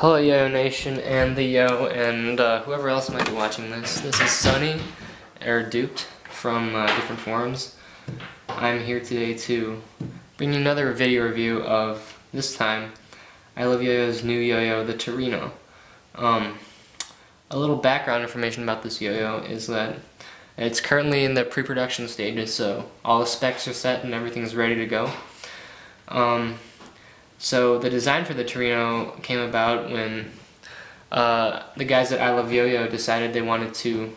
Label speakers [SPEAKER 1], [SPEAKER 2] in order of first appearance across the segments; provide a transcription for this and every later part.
[SPEAKER 1] Hello Yo Nation and the Yo and whoever else might be watching this. This is Sunny, or Duped, from different forums. I'm here today to bring you another video review of, this time, ILYYYO's new yo-yo, the Torino. A little background information about this yo-yo is that it's currently in the pre-production stages, so all the specs are set and everything's ready to go. So the design for the Torino came about when the guys at ILOVEYOYO decided they wanted to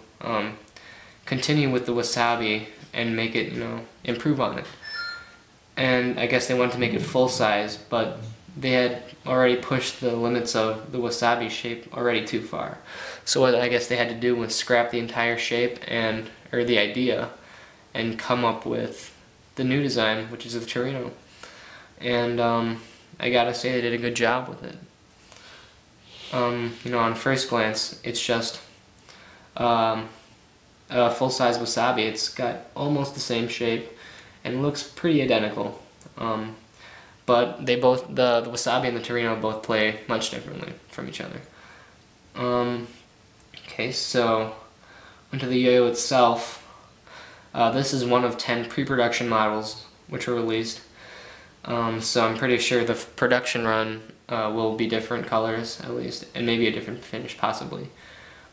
[SPEAKER 1] continue with the wasabi and make it, improve on it. And I guess they wanted to make it full size, but they had already pushed the limits of the wasabi shape already too far. So what I guess they had to do was scrap the entire shape or the idea, and come up with the new design, which is the Torino. And I gotta say they did a good job with it. On first glance, it's just a full-size wasabi. It's got almost the same shape and looks pretty identical. But they both, the wasabi and the Torino both play much differently from each other. Okay, so onto the yo-yo itself. This is one of 10 pre-production models which were released. So I'm pretty sure the production run will be different colors, at least, and maybe a different finish, possibly.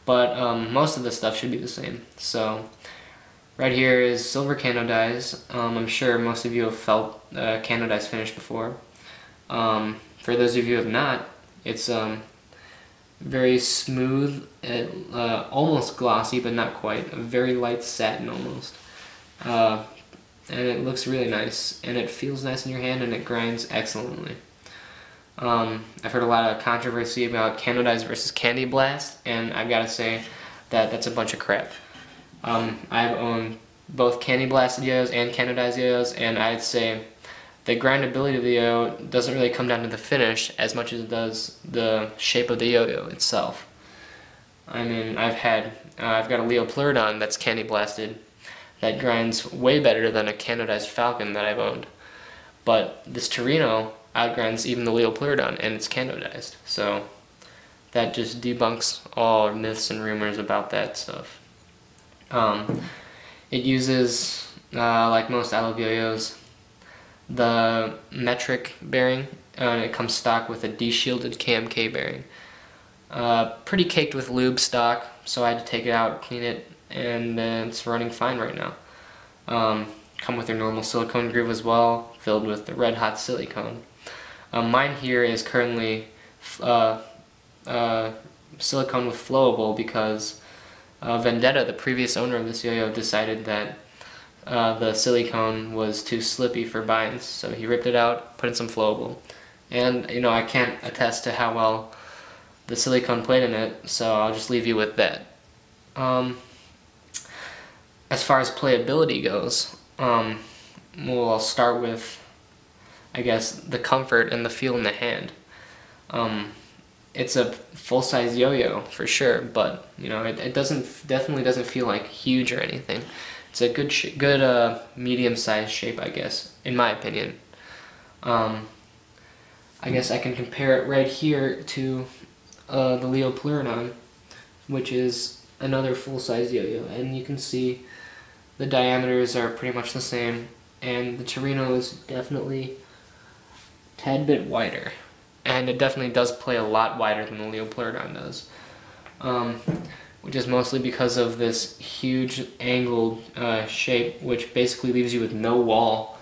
[SPEAKER 1] But most of the stuff should be the same. So right here is silver cano dyes. I'm sure most of you have felt cano dyes finish before. For those of you who have not, it's very smooth, almost glossy, but not quite. A very light satin, almost. And it looks really nice, and it feels nice in your hand, and it grinds excellently. I've heard a lot of controversy about cano dyes versus candy blast, and I've got to say that that's a bunch of crap. I've owned both candy blasted yo-yos and cano dyes yo-yos, and I'd say the grindability of the yo-yo doesn't really come down to the finish as much as it does the shape of the yo-yo itself. I mean, I've got a Leopleurodon that's candy blasted that grinds way better than a canodized falcon that I've owned. But this Torino outgrinds even the Leopleurodon, and it's canodized. So that just debunks all myths and rumors about that stuff. It uses, like most ILOVEYOYOs, the metric bearing. It comes stock with a deshielded KMK bearing. Pretty caked with lube stock, so I had to take it out, clean it, and it's running fine right now. Come with their normal silicone groove as well, filled with the red hot silicone. Mine here is currently silicone with flowable because Vendetta, the previous owner of this yo-yo, decided that the silicone was too slippy for binds, so he ripped it out, put in some flowable. And I can't attest to how well the silicone played in it, so I'll just leave you with that. As far as playability goes, I'll start with, I guess, the comfort and the feel in the hand. It's a full-size yo-yo for sure, but it definitely doesn't feel like huge or anything. It's a good medium-sized shape, I guess, in my opinion. I guess I can compare it right here to the Leopleurodon, which is another full-size yo-yo, and you can see the diameters are pretty much the same, and the Torino is definitely a tad bit wider, and it definitely does play a lot wider than the Leopleurodon does, which is mostly because of this huge angled shape, which basically leaves you with no wall,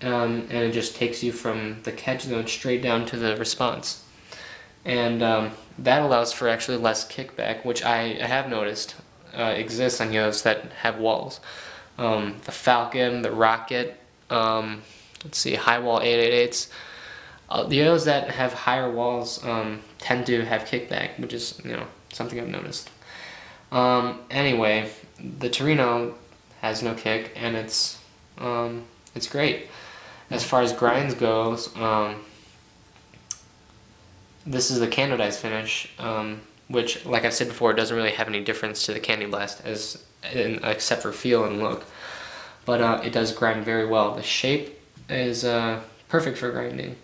[SPEAKER 1] and it just takes you from the catch zone straight down to the response. And that allows for actually less kickback, which I have noticed exists on yo-yos that have walls. The Falcon, the Rocket, let's see, high wall 888s. The yo-yos that have higher walls tend to have kickback, which is something I've noticed. Anyway, the Torino has no kick, and it's great. As far as grinds goes, this is the canodized finish, which, like I said before, doesn't really have any difference to the candy blast except for feel and look. But it does grind very well. The shape is perfect for grinding.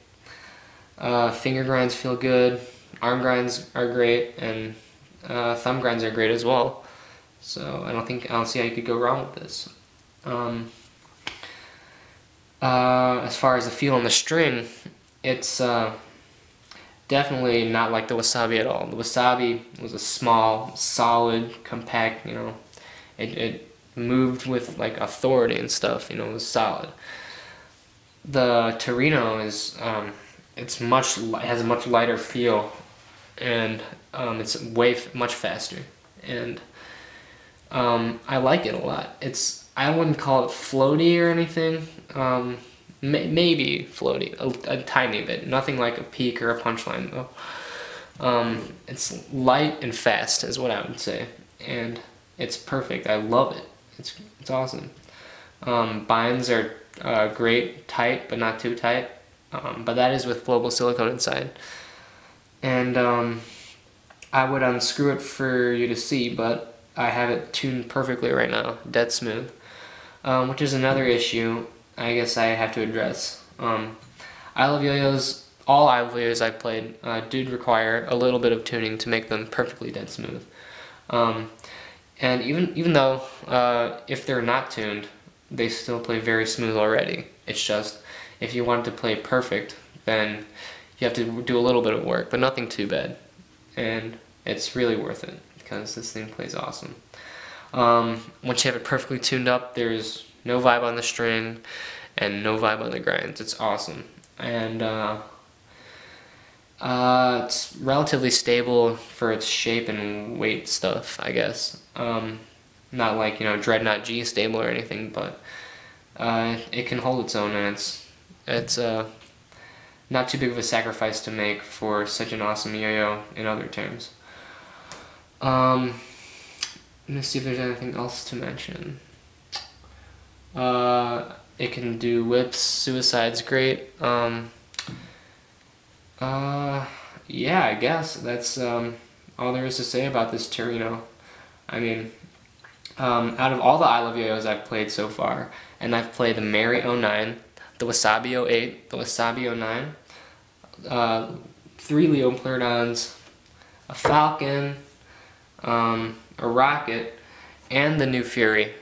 [SPEAKER 1] Finger grinds feel good. arm grinds are great, and thumb grinds are great as well. So I don't see how you could go wrong with this. As far as the feel on the string, it's definitely not like the Wasabi at all. The Wasabi was a small, solid, compact, you know, it moved with like authority and stuff, you know, it was solid. The Torino is, it has a much lighter feel, and it's much faster, and I like it a lot. I wouldn't call it floaty or anything. Maybe floaty, a tiny bit. Nothing like a peak or a punchline though. It's light and fast is what I would say, and it's perfect. I love it. It's awesome. Binds are great, tight but not too tight. But that is with flowable silicone inside. And I would unscrew it for you to see, but I have it tuned perfectly right now, dead smooth. Which is another issue I guess I have to address. ILOVEYOYOs, all ILOVEYOYOs I've played do require a little bit of tuning to make them perfectly dead smooth. And even though if they're not tuned, they still play very smooth already. It's just, if you want to play perfect, then you have to do a little bit of work, but nothing too bad. And it's really worth it, because this thing plays awesome. Once you have it perfectly tuned up, there's no vibe on the string and no vibe on the grinds. It's awesome. And it's relatively stable for its shape and weight stuff, I guess. Not like, you know, Dreadnought G stable or anything, but it can hold its own, and it's not too big of a sacrifice to make for such an awesome yo-yo in other terms. Let me see if there's anything else to mention. It can do whips, suicide's great. Yeah, I guess that's all there is to say about this Torino. I mean, out of all the ILOVEYOYOs I've played so far, and I've played the Mary 09, the Wasabi 08, the Wasabi 09, 3 Leo Pleurodons, a Falcon, a Rocket, and the new Fury.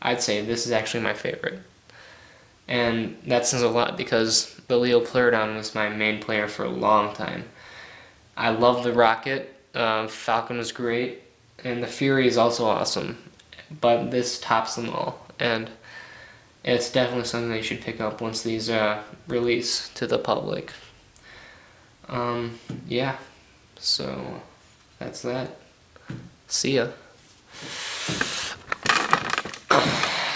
[SPEAKER 1] I'd say this is actually my favorite. And that says a lot, because the Leo Pleurodon was my main player for a long time. I love the Rocket, Falcon was great, and the Fury is also awesome. But this tops them all, and it's definitely something that you should pick up once these release to the public. Yeah, so that's that. See ya.